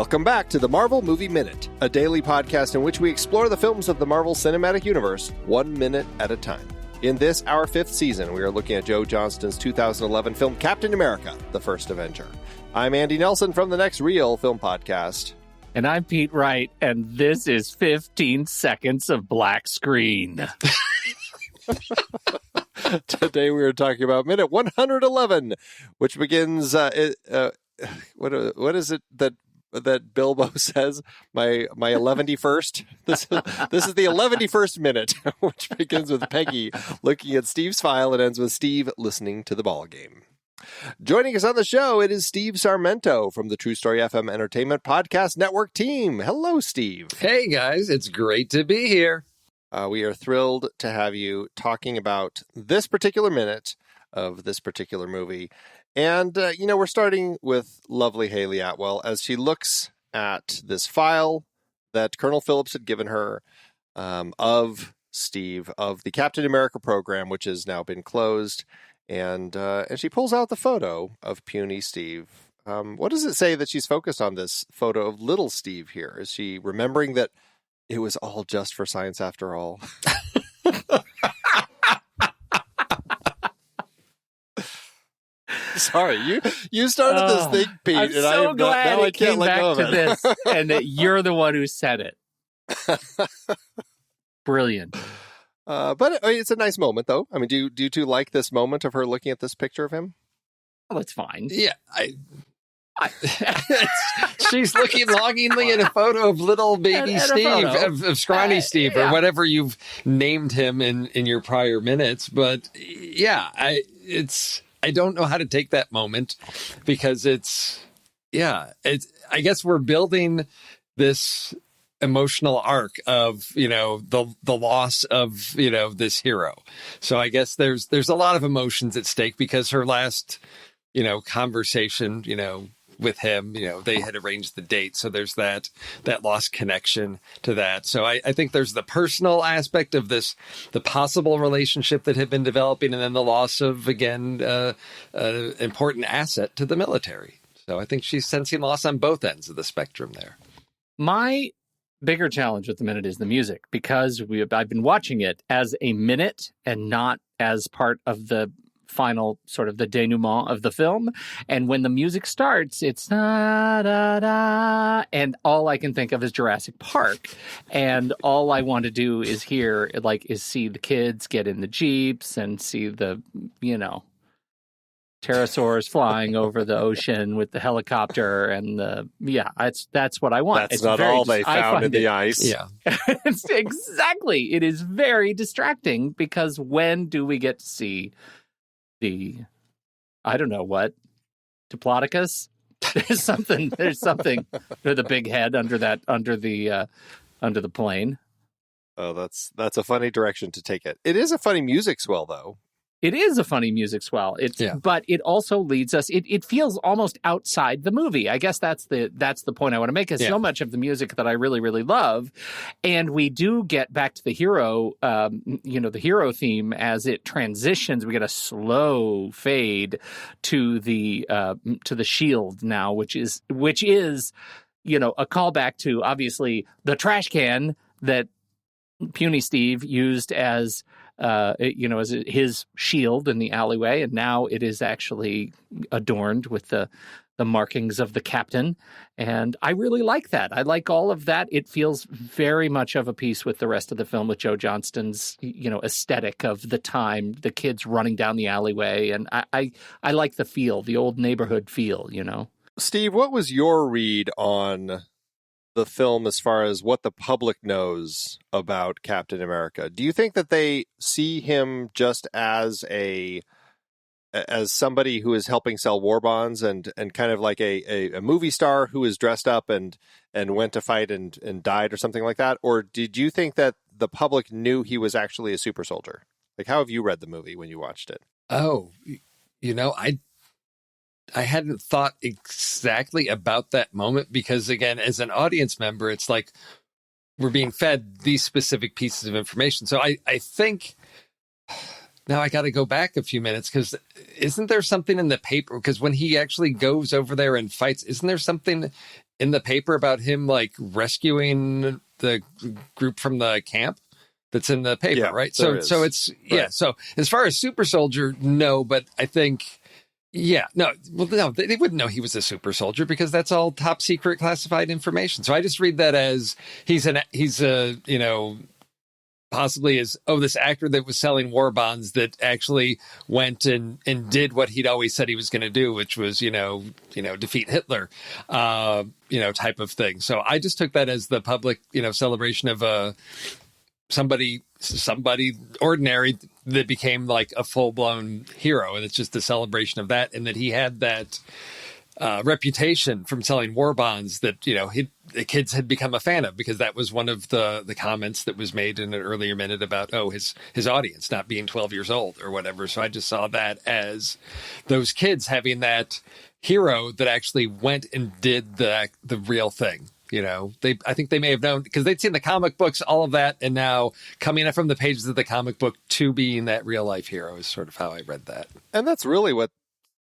Welcome back to the Marvel Movie Minute, a daily podcast in which we explore the films of the Marvel Cinematic Universe 1 minute at a time. In this, our 5th season, we are looking at Joe Johnston's 2011 film Captain America, The First Avenger. I'm Andy Nelson from the Next Reel Film Podcast. And I'm Pete Wright, and this is 15 seconds of black screen. Today we are talking about minute 111, which begins, what is it that Bilbo says? My 11st. This is the 11st minute, which begins with Peggy looking at Steve's file and ends with Steve listening to the ball game. Joining us on the show, it is Steve Sarmento from the TruStory FM Entertainment Podcast Network team. Hello, Steve. Hey, guys. It's great to be here. We are thrilled to have you talking about this particular minute of this particular movie. And, we're starting with lovely Haley Atwell as she looks at this file that Colonel Phillips had given her of Steve, of the Captain America program, which has now been closed. And she pulls out the photo of puny Steve. What does it say that she's focused on this photo of little Steve here? Is she remembering that it was all just for science after all? Sorry, you started this thing, Pete, I'm and so I am glad now I it can't came let back go of to it. this, and that you're the one who said it. Brilliant. But it's a nice moment, though. I mean, do you two like this moment of her looking at this picture of him? Well, it's fine. Yeah, she's looking longingly at a photo of little baby Steve, of scrawny Steve, or whatever you've named him in your prior minutes. But yeah, I don't know how to take that moment because I guess we're building this emotional arc of, the loss of, this hero. So I guess there's a lot of emotions at stake because her last, conversation, with him, they had arranged the date. So there's that lost connection to that. So I think there's the personal aspect of this, the possible relationship that had been developing, and then the loss of, again, an important asset to the military. So I think she's sensing loss on both ends of the spectrum there. My bigger challenge with the minute is the music, because I've been watching it as a minute and not as part of the final sort of the denouement of the film. And when the music starts, it's da da da, and all I can think of is Jurassic Park. And all I want to do is see the kids get in the Jeeps and see the, pterosaurs flying over the ocean with the helicopter and that's what I want. That's not all they found in the ice. Yeah. It's exactly. It is very distracting because when do we get to see the, I don't know what, Diplodocus? There's something, or the big head under the plane. Oh, that's a funny direction to take it. It is a funny music swell, though. It is a funny music swell. But it also leads us. It feels almost outside the movie. I guess that's the point I want to make. Is so much of the music that I really, really love, and we do get back to the hero. The hero theme as it transitions. We get a slow fade to the shield now, which is a callback to obviously the trash can that puny Steve used as his shield in the alleyway, and now it is actually adorned with the markings of the captain. And I really like that. I like all of that. It feels very much of a piece with the rest of the film, with Joe Johnston's, aesthetic of the time, the kids running down the alleyway. And I like the feel, the old neighborhood feel, Steve, what was your read on the film as far as what the public knows about Captain America? Do you think that they see him just as somebody who is helping sell war bonds and kind of like a movie star who is dressed up and went to fight and died or something like that? Or did you think that the public knew he was actually a super soldier? Like, how have you read the movie when you watched it? Oh, I hadn't thought exactly about that moment because, again, as an audience member, it's like we're being fed these specific pieces of information. So I think now I got to go back a few minutes because isn't there something in the paper? Because when he actually goes over there and fights, isn't there something in the paper about him like rescuing the group from the camp that's in the paper, Yeah, right? there So is. it's yeah. Right. So as far as super soldier, no, but I think yeah, no, well, no, they wouldn't know he was a super soldier because that's all top secret classified information. So I just read that as he's a possibly is this actor that was selling war bonds that actually went and did what he'd always said he was going to do, which was defeat Hitler, type of thing. So I just took that as the public celebration of somebody ordinary that became like a full-blown hero, and it's just a celebration of that, and that he had that reputation from selling war bonds that the kids had become a fan of, because that was one of the comments that was made in an earlier minute about his audience not being 12 years old or whatever. So I just saw that as those kids having that hero that actually went and did the real thing. I think they may have known because they'd seen the comic books, all of that, and now coming up from the pages of the comic book to being that real life hero is sort of how I read that. And that's really what,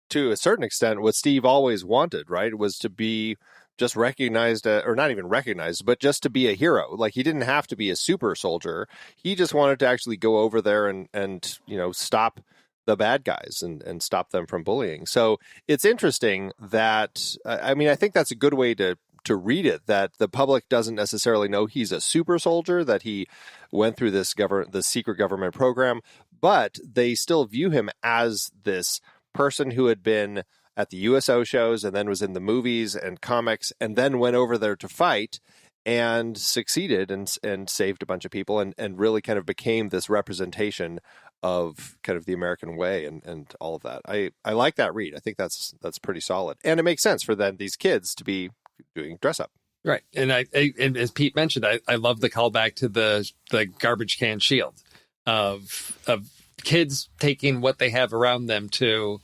to a certain extent, what Steve always wanted, right? Was to be just recognized, or not even recognized, but just to be a hero. Like, he didn't have to be a super soldier. He just wanted to actually go over there and stop the bad guys and stop them from bullying. So it's interesting that, I think that's a good way to read it, that the public doesn't necessarily know he's a super soldier, that he went through the secret government program, but they still view him as this person who had been at the USO shows and then was in the movies and comics and then went over there to fight and succeeded and saved a bunch of people and really kind of became this representation of kind of the American way and all of that. I like that read. I think that's pretty solid. And it makes sense for these kids to be doing dress up. Right. And and as Pete mentioned, I love the callback to the garbage can shield of kids taking what they have around them to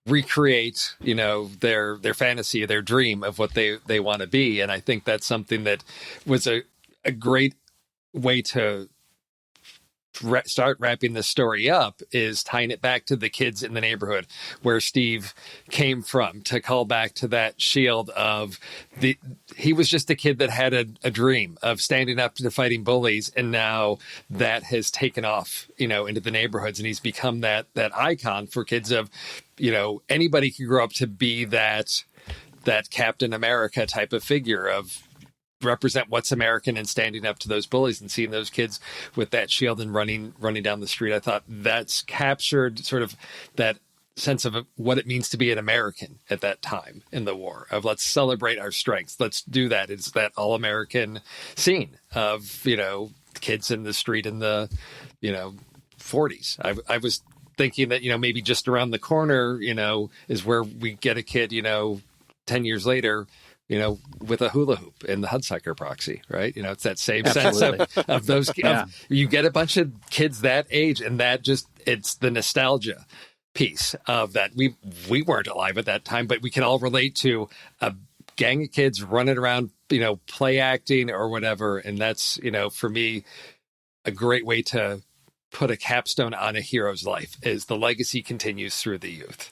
recreate, their fantasy, their dream of what they want to be. And I think that's something that was a great way to start wrapping this story up, is tying it back to the kids in the neighborhood where Steve came from, to call back to that shield of he was just a kid that had a dream of standing up to fighting bullies, and now that has taken off into the neighborhoods, and he's become that icon for kids of anybody can grow up to be that Captain America type of figure, of represent what's American and standing up to those bullies, and seeing those kids with that shield and running down the street. I thought that's captured sort of that sense of what it means to be an American at that time in the war, of let's celebrate our strengths. Let's do that. It's that all American scene of, kids in the street in the, 40s. I was thinking that, maybe just around the corner, is where we get a kid, 10 years later, with a hula hoop in the Hudsucker proxy, right? It's that same Absolutely. sense of those. Yeah. You get a bunch of kids that age, and that it's the nostalgia piece of that. We weren't alive at that time, but we can all relate to a gang of kids running around, play acting or whatever. And that's, for me, a great way to put a capstone on a hero's life, is the legacy continues through the youth.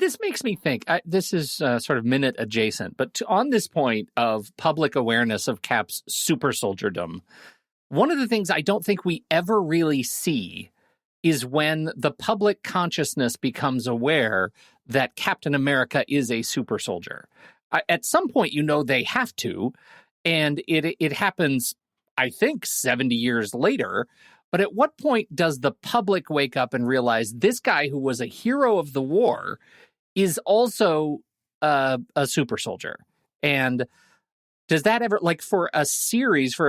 This makes me think, this is sort of minute adjacent, but on this point of public awareness of Cap's super soldierdom, one of the things I don't think we ever really see is when the public consciousness becomes aware that Captain America is a super soldier. At some point, they have to, and it happens, I think, 70 years later. But at what point does the public wake up and realize this guy who was a hero of the war is also a super soldier? And does that ever, like, for a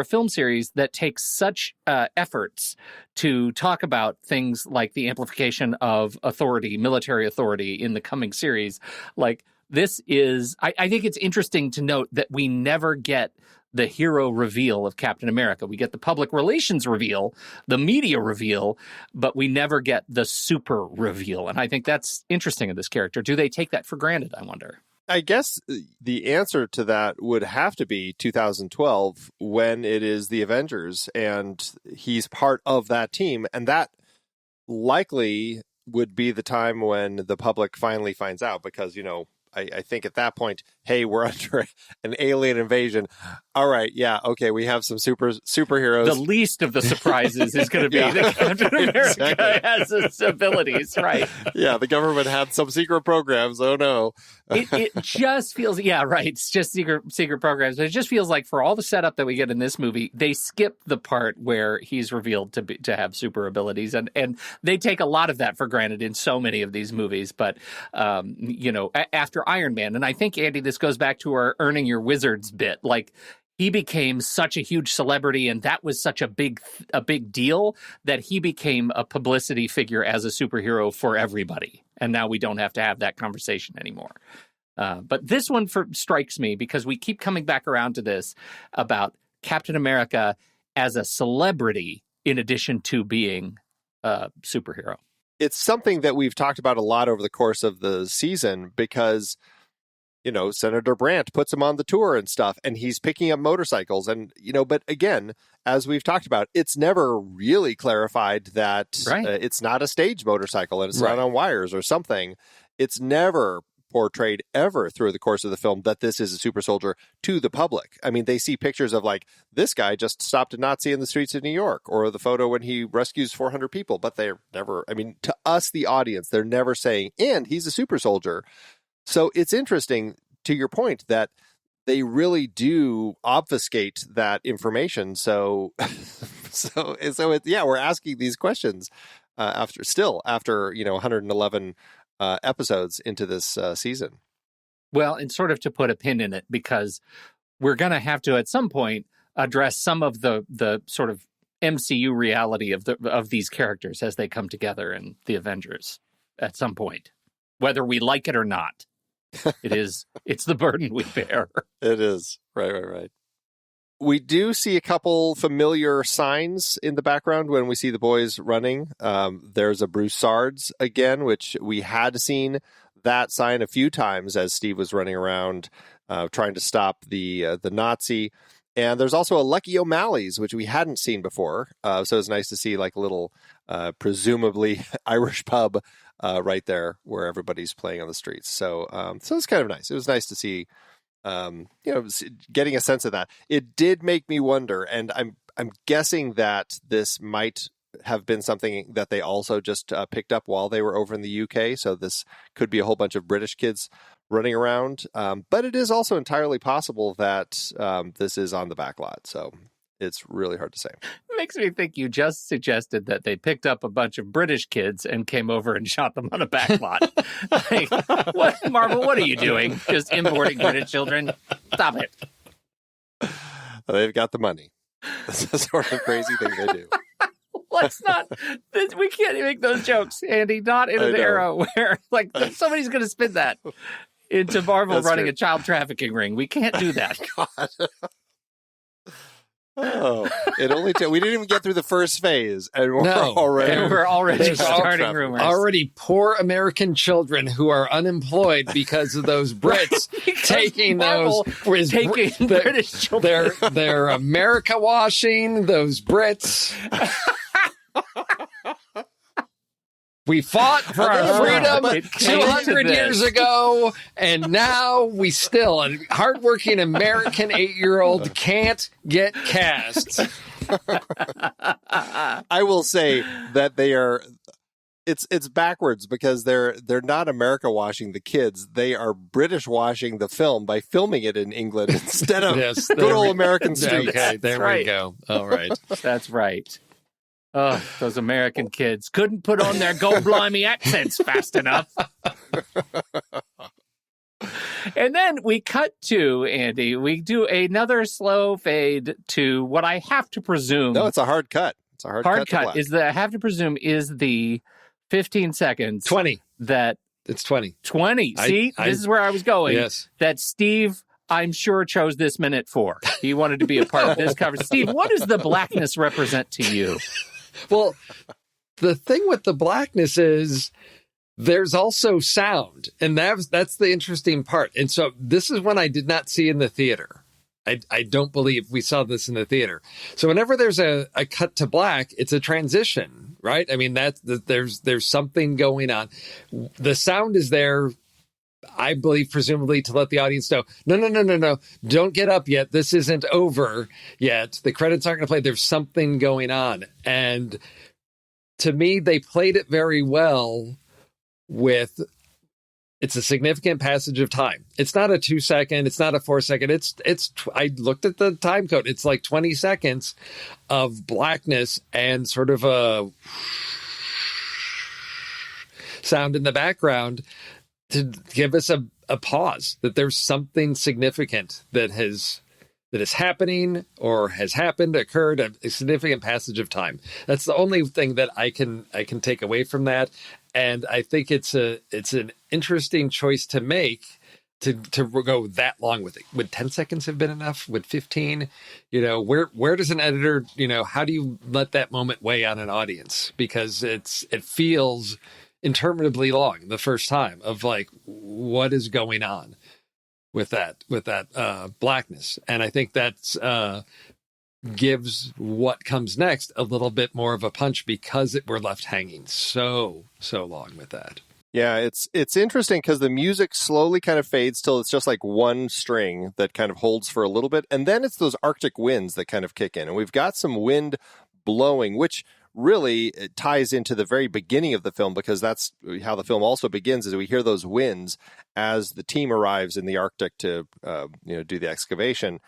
film series that takes such efforts to talk about things like the amplification of authority, military authority in the coming series, like this is, I think it's interesting to note that we never get the hero reveal of Captain America. We get the public relations reveal, the media reveal, but we never get the super reveal. And I think that's interesting of this character. Do they take that for granted, I wonder? I guess the answer to that would have to be 2012, when it is the Avengers and he's part of that team. And that likely would be the time when the public finally finds out, because, I think at that point, hey, we're under an alien invasion. All right, yeah, okay, we have some superheroes. The least of the surprises is going to be that Captain America has his abilities, right? Yeah, the government had some secret programs. Oh no. It just feels, it's just secret programs. But it just feels like for all the setup that we get in this movie, they skip the part where he's revealed to have super abilities, and they take a lot of that for granted in so many of these movies. But after Iron Man, and I think, Andy, this goes back to our earning your wizards bit, like. He became such a huge celebrity, and that was such a big deal that he became a publicity figure as a superhero for everybody. And now we don't have to have that conversation anymore. But this one strikes me because we keep coming back around to this about Captain America as a celebrity in addition to being a superhero. It's something that we've talked about a lot over the course of the season because Senator Brandt puts him on the tour and stuff, and he's picking up motorcycles. And, but again, as we've talked about, it's never really clarified that it's not a stage motorcycle and it's not on wires or something. It's never portrayed ever through the course of the film that this is a super soldier to the public. I mean, they see pictures of like, this guy just stopped a Nazi in the streets of New York, or the photo when he rescues 400 people, but they're never, to us, the audience, they're never saying, and he's a super soldier. So it's interesting, to your point, that they really do obfuscate that information. So we're asking these questions after 111 episodes into this season. Well, and sort of to put a pin in it, because we're going to have to at some point address some of the sort of MCU reality of these characters as they come together in the Avengers at some point, whether we like it or not. It's the burden we bear. It is. Right. We do see a couple familiar signs in the background when we see the boys running. There's a Broussards again, which we had seen that sign a few times as Steve was running around trying to stop the Nazi. And there's also a Lucky O'Malley's, which we hadn't seen before. So it's nice to see like a little, presumably Irish pub right there where everybody's playing on the streets. So it's kind of nice. It was nice to see, getting a sense of that. It did make me wonder, and I'm guessing that this might have been something that they also just picked up while they were over in the UK. So this could be a whole bunch of British kids running around. But it is also entirely possible that this is on the back lot. So it's really hard to say. It makes me think you just suggested that they picked up a bunch of British kids and came over and shot them on a back lot. Like, what, Marvel, what are you doing? Just importing British children? Stop it. They've got the money. That's the sort of crazy thing they do. Let's not. We can't make those jokes, Andy. Not in an era where like somebody's going to spin that into Marvel running a child trafficking ring. We can't do that. God. Oh, it only we didn't even get through the first phase, and we're already starting rumors. Already poor American children who are unemployed because of those Brits taking British children. They're America washing those Brits. We fought for our freedom 200 years ago, and now we still, a hardworking American 8-year-old can't get cast. I will say that they are, it's backwards because they're not America washing the kids. They are British washing the film by filming it in England instead of good old American streets. Okay, there we go. All right. That's right. Oh, those American kids couldn't put on their go-blimey accents fast enough. And then we cut to, Andy, we do another slow fade to what I have to presume. No, it's a hard cut. It's a hard cut. Is I have to presume is the 15 seconds. 20. It's 20. 20. See, this is where I was going. Yes. That Steve, I'm sure, chose this minute for. He wanted to be a part of this conversation. Steve, what does the blackness represent to you? Well, the thing with the blackness is there's also sound, and that's the interesting part. And so this is one I did not see in the theater. I don't believe we saw this in the theater. So whenever there's a cut to black, it's a transition, right? I mean, there's something going on. The sound is there. I believe, presumably to let the audience know, no, don't get up yet. This isn't over yet. The credits aren't going to play. There's something going on. And to me, they played it very well with, it's a significant passage of time. It's not a 2 second. It's not a 4 second. I looked at the time code. It's like 20 seconds of blackness and sort of a sound in the background to give us a pause, that there's something significant that is happening or has happened, occurred, a significant passage of time. That's the only thing that I can take away from that. And I think it's an interesting choice to make to go that long with it. Would 10 seconds have been enough? Would 15? Where does an editor, how do you let that moment weigh on an audience? Because it feels interminably long the first time of like, what is going on with that blackness. And I think that's gives what comes next a little bit more of a punch because we're left hanging so long with that. Yeah, it's interesting because the music slowly kind of fades till it's just like one string that kind of holds for a little bit. And then it's those Arctic winds that kind of kick in. And we've got some wind blowing, which really it ties into the very beginning of the film, because that's how the film also begins, is we hear those winds as the team arrives in the Arctic to do the excavation.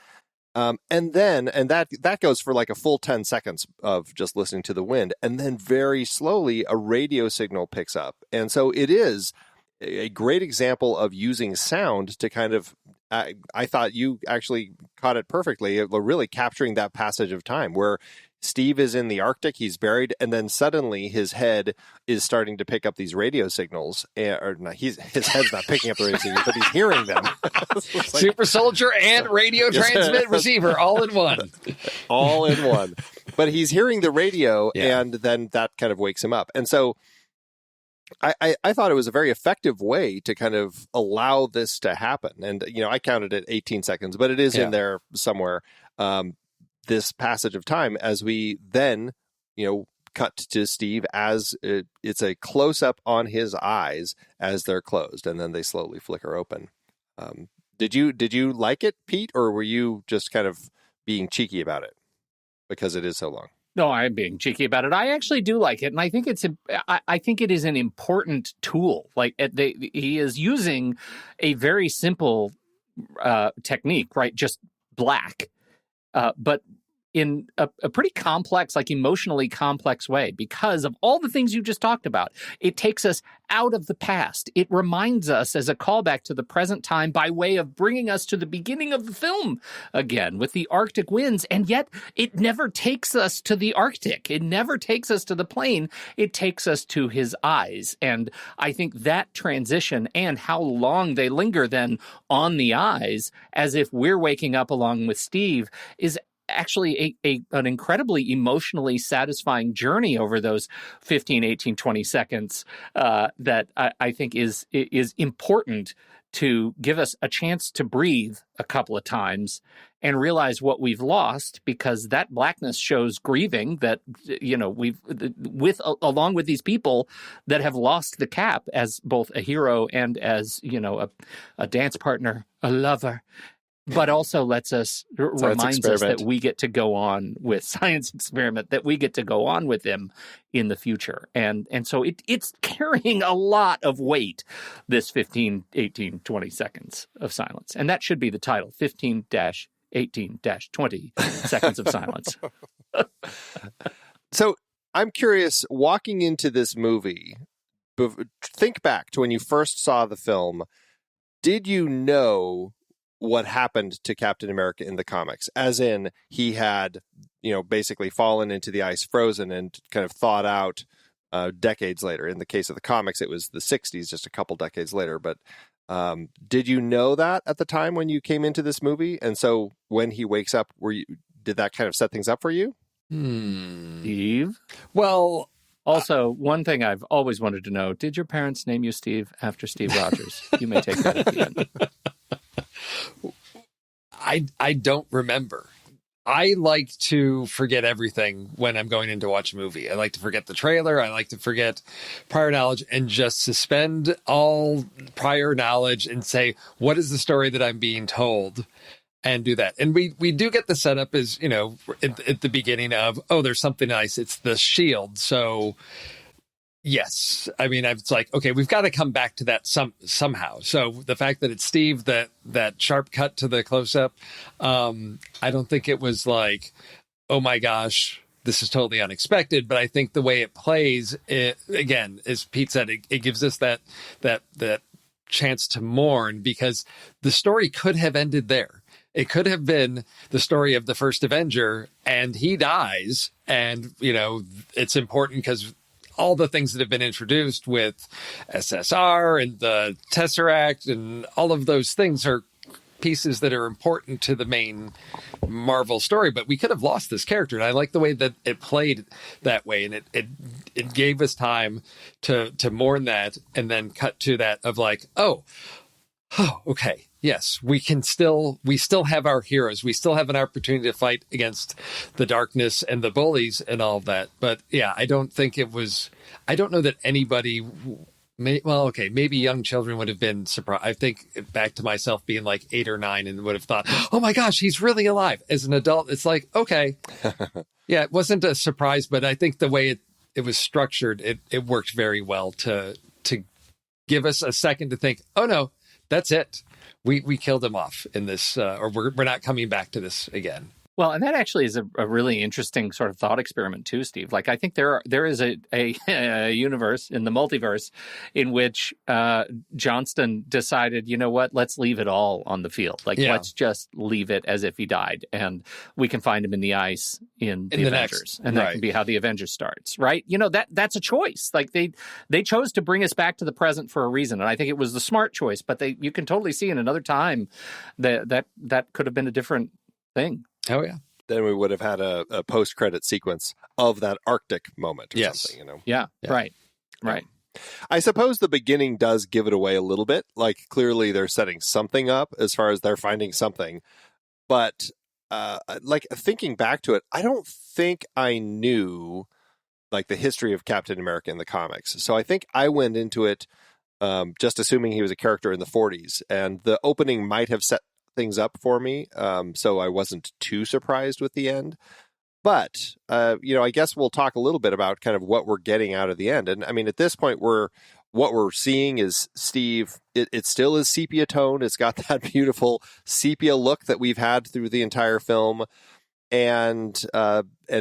And that goes for like a full 10 seconds of just listening to the wind. And then very slowly a radio signal picks up. And so it is a great example of using sound to kind of, I thought you actually caught it perfectly, really capturing that passage of time where Steve is in the Arctic, he's buried, and then suddenly his head is starting to pick up these radio signals. His head's not picking up the radio signals, but he's hearing them. Super soldier and radio transmit receiver all in one. All in one. But he's hearing the radio, and then that kind of wakes him up. And so I thought it was a very effective way to kind of allow this to happen. And, I counted it 18 seconds, but it is in there somewhere. This passage of time as we then, cut to Steve as it's a close up on his eyes as they're closed, and then they slowly flicker open. Did you like it, Pete, or were you just kind of being cheeky about it because it is so long? No, I'm being cheeky about it. I actually do like it, and I think it is an important tool. Like he is using a very simple technique, right? Just black. But in a pretty complex, like emotionally complex way, because of all the things you just talked about. It takes us out of the past. It reminds us as a callback to the present time by way of bringing us to the beginning of the film again with the Arctic winds. And yet it never takes us to the Arctic. It never takes us to the plane. It takes us to his eyes. And I think that transition and how long they linger then on the eyes, as if we're waking up along with Steve, is actually an incredibly emotionally satisfying journey over those 15, 18, 20 seconds that I think is important to give us a chance to breathe a couple of times and realize what we've lost, because that blackness shows grieving that, along with these people that have lost the cap as both a hero and as, a dance partner, a lover. But also reminds us that we get to go on with science experiment, that we get to go on with him in the future. And so it's carrying a lot of weight, this 15, 18, 20 seconds of silence. And that should be the title, 15-18-20 seconds of silence. So I'm curious, walking into this movie, think back to when you first saw the film. Did you know what happened to Captain America in the comics? As in, he had, basically fallen into the ice, frozen, and kind of thawed out decades later. In the case of the comics, it was the 60s, just a couple decades later. But did you know that at the time when you came into this movie? And so when he wakes up, did that kind of set things up for you? Steve? Well, also, one thing I've always wanted to know, did your parents name you Steve after Steve Rogers? You may take that at the end. I don't remember. I like to forget everything when I'm going in to watch a movie. I like to forget the trailer. I like to forget prior knowledge and just suspend all prior knowledge and say, what is the story that I'm being told? And do that. And we do get the setup as, at the beginning of, oh, there's something nice. It's the shield. So yes, I mean, it's like, okay, we've got to come back to that somehow. So the fact that it's Steve, that sharp cut to the close up, I don't think it was like, oh my gosh, this is totally unexpected. But I think the way it plays, again, as Pete said, it gives us that chance to mourn, because the story could have ended there. It could have been the story of the first Avenger and he dies. And, it's important because all the things that have been introduced with SSR and the Tesseract and all of those things are pieces that are important to the main Marvel story. But we could have lost this character. And I like the way that it played that way. And it gave us time to mourn that and then cut to that of like, oh, okay. Yes, we still have our heroes. We still have an opportunity to fight against the darkness and the bullies and all of that. But yeah, I don't know that anybody maybe young children would have been surprised. I think back to myself being like 8 or 9 and would have thought, oh my gosh, he's really alive. As an adult, it's like, okay. Yeah, it wasn't a surprise, but I think the way it was structured, it worked very well to give us a second to think, oh no, that's it. We killed him off in this, or we're not coming back to this again. Well, and that actually is a really interesting sort of thought experiment too, Steve. Like, I think there is a universe in the multiverse in which Johnston decided, you know what, let's leave it all on the field. Like, let's just leave it as if he died, and we can find him in the ice in the Avengers, and that can be how the Avengers starts, right? That's a choice. Like they chose to bring us back to the present for a reason, and I think it was the smart choice. But you can totally see in another time that could have been a different thing. Oh, yeah. Then we would have had a post-credit sequence of that Arctic moment or something, Yeah, right. I suppose the beginning does give it away a little bit. Like, clearly they're setting something up as far as they're finding something. But, like, thinking back to it, I don't think I knew, like, the history of Captain America in the comics. So I think I went into it just assuming he was a character in the 40s. And the opening might have set things up for me, so I wasn't too surprised with the end. But I guess we'll talk a little bit about kind of what we're getting out of the end. And I mean, at this point, what we're seeing is Steve. It still is sepia tone. It's got that beautiful sepia look that we've had through the entire film. And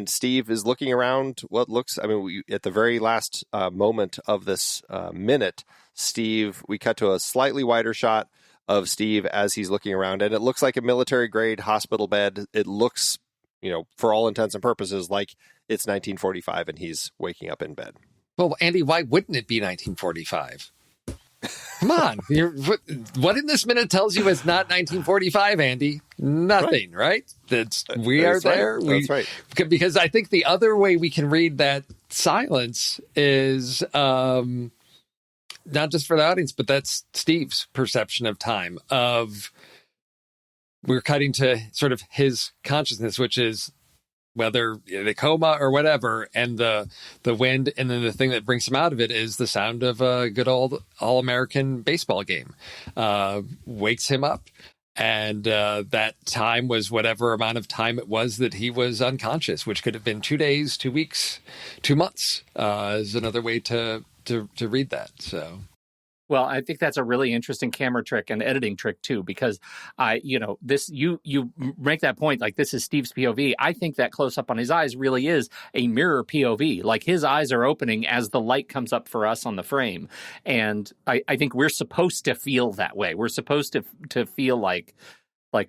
Steve is looking around what looks. I mean, at the very last moment of this minute, we cut to a slightly wider shot of Steve as he's looking around, and it looks like a military-grade hospital bed. It looks, for all intents and purposes, like it's 1945 and he's waking up in bed. Well, Andy, why wouldn't it be 1945? Come on. What in this minute tells you it's not 1945, Andy? Nothing, right? We are there. That's right. Because I think the other way we can read that silence is... not just for the audience, but that's Steve's perception of time. We're cutting to sort of his consciousness, which is whether in a coma or whatever, and the wind, and then the thing that brings him out of it is the sound of a good old all-American baseball game. Wakes him up, and that time was whatever amount of time it was that he was unconscious, which could have been 2 days, 2 weeks, 2 months, is another way to read that. So, well, I think that's a really interesting camera trick and editing trick too, because you make that point, like, this is Steve's POV. I think that close up on his eyes really is a mirror POV. Like, his eyes are opening as the light comes up for us on the frame. And I think we're supposed to feel that way. We're supposed to feel like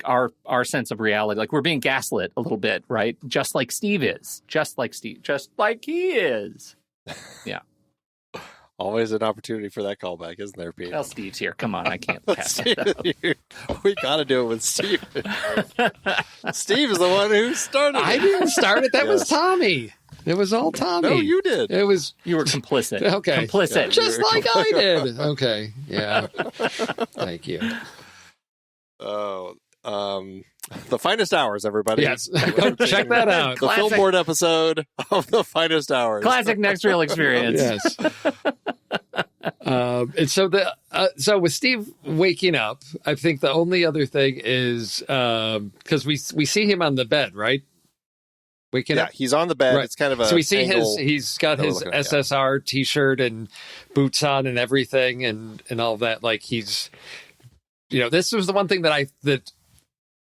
our sense of reality, like we're being gaslit a little bit, right? Just like Steve is, just like he is. Yeah. Always an opportunity for that callback, isn't there, Pete? Well, Steve's here. Come on, I can't pass it up. We got to do it with Steve. Steve is the one who started it. I didn't start it. That was Tommy. It was all Tommy. No, you did. You were complicit. Okay. Complicit. Yeah, just like I did. Okay. Yeah. Thank you. Oh, The Finest Hours, everybody. Yes, go check that out. The film board episode of The Finest Hours. Classic next reel experience. Yes. And so with Steve waking up, I think the only other thing is because we see him on the bed, right? Waking up. Yeah, he's on the bed. Right. It's kind of a so we see angle he's got his looking at, SSR T-shirt and boots on and everything and all that. Like he's, this was the one thing that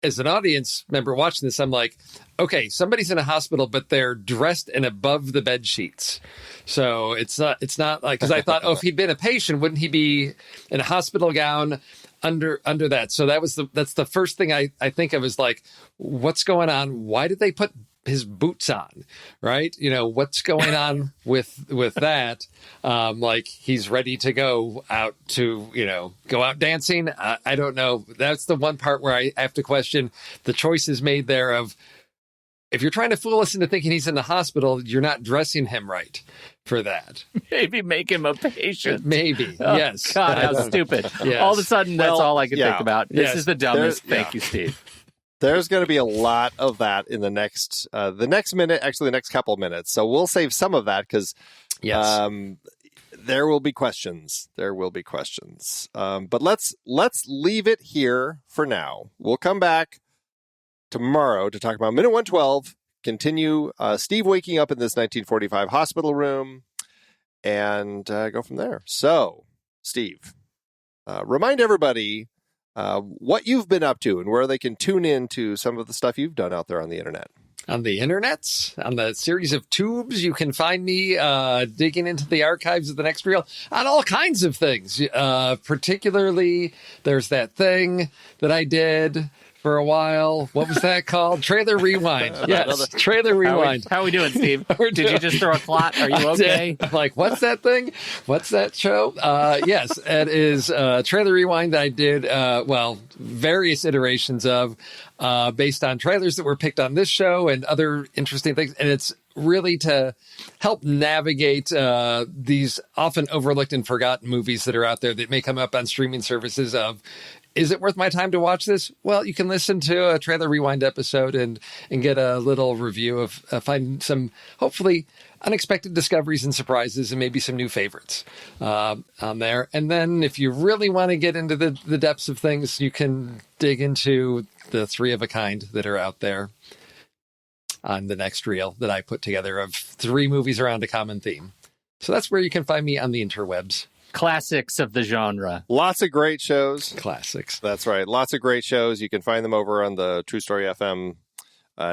as an audience member watching this, I'm like, okay, somebody's in a hospital, but they're dressed in above the bed sheets. So it's not like, because I thought, if he'd been a patient, wouldn't he be in a hospital gown under that? So that's the first thing I think of is like, what's going on? Why did they put his boots on? Right? What's going on with that? Like he's ready to go out to, go out dancing. I don't know. That's the one part where I have to question the choices made there of, if you're trying to fool us into thinking he's in the hospital, you're not dressing him right for that. Maybe make him a patient. Maybe. Oh, Yes. God, how stupid. Yes. All of a sudden, that's all I can think about. This Yes. is the dumbest. Thank you, Steve. There's going to be a lot of that in the next minute, actually the next couple minutes. So we'll save some of that because there will be questions. But let's leave it here for now. We'll come back tomorrow to talk about minute 112, continue Steve waking up in this 1945 hospital room, and go from there. So, Steve, remind everybody what you've been up to and where they can tune in to some of the stuff you've done out there on the internet. On the internet, on the series of tubes, you can find me digging into the archives of the next reel on all kinds of things. Particularly, there's that thing that I did for a while. What was that called? Trailer Rewind. Yes, Trailer Rewind. How are we doing, Steve? Did you just throw a clot? Are you okay? I'm like, what's that thing? What's that show? Yes, it is Trailer Rewind that I did, various iterations of based on trailers that were picked on this show and other interesting things. And it's really to help navigate these often overlooked and forgotten movies that are out there that may come up on streaming services of, is it worth my time to watch this? Well, you can listen to a Trailer Rewind episode and get a little review of find some hopefully unexpected discoveries and surprises and maybe some new favorites on there. And then if you really want to get into the depths of things, you can dig into the 3 of a kind that are out there on the next reel that I put together of 3 movies around a common theme. So that's where you can find me on the interwebs. Classics of the genre. Lots of great shows. Classics. That's right. Lots of great shows. You can find them over on the TruStory FM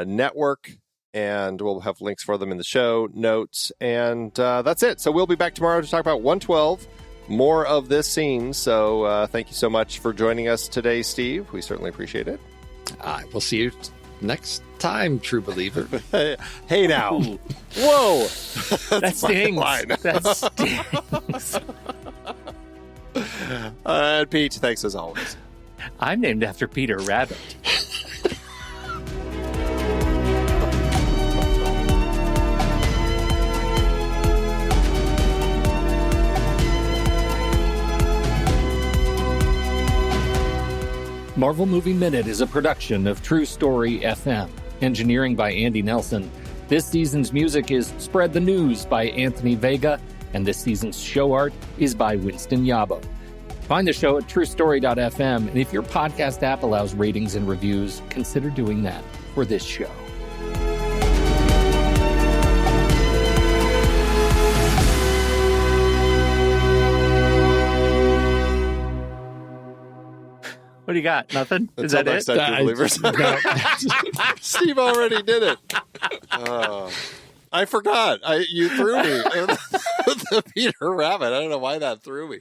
network, and we'll have links for them in the show notes. And that's it. So we'll be back tomorrow to talk about 112, more of this scene. So thank you so much for joining us today, Steve. We certainly appreciate it. I will see you next time, true believer. Hey now. Whoa. That stings. That stings. And Pete, thanks as always. I'm named after Peter Rabbit. Marvel Movie Minute is a production of TruStory FM. Engineering by Andy Nelson. This season's music is Spread the News by Anthony Vega, and this season's show art is by Winston Yabo. Find the show at truestory.fm, and if your podcast app allows ratings and reviews, consider doing that for this show. What do you got? Nothing? Is that it? Believers. No. Steve already did it. I forgot. You threw me. The Peter Rabbit. I don't know why that threw me.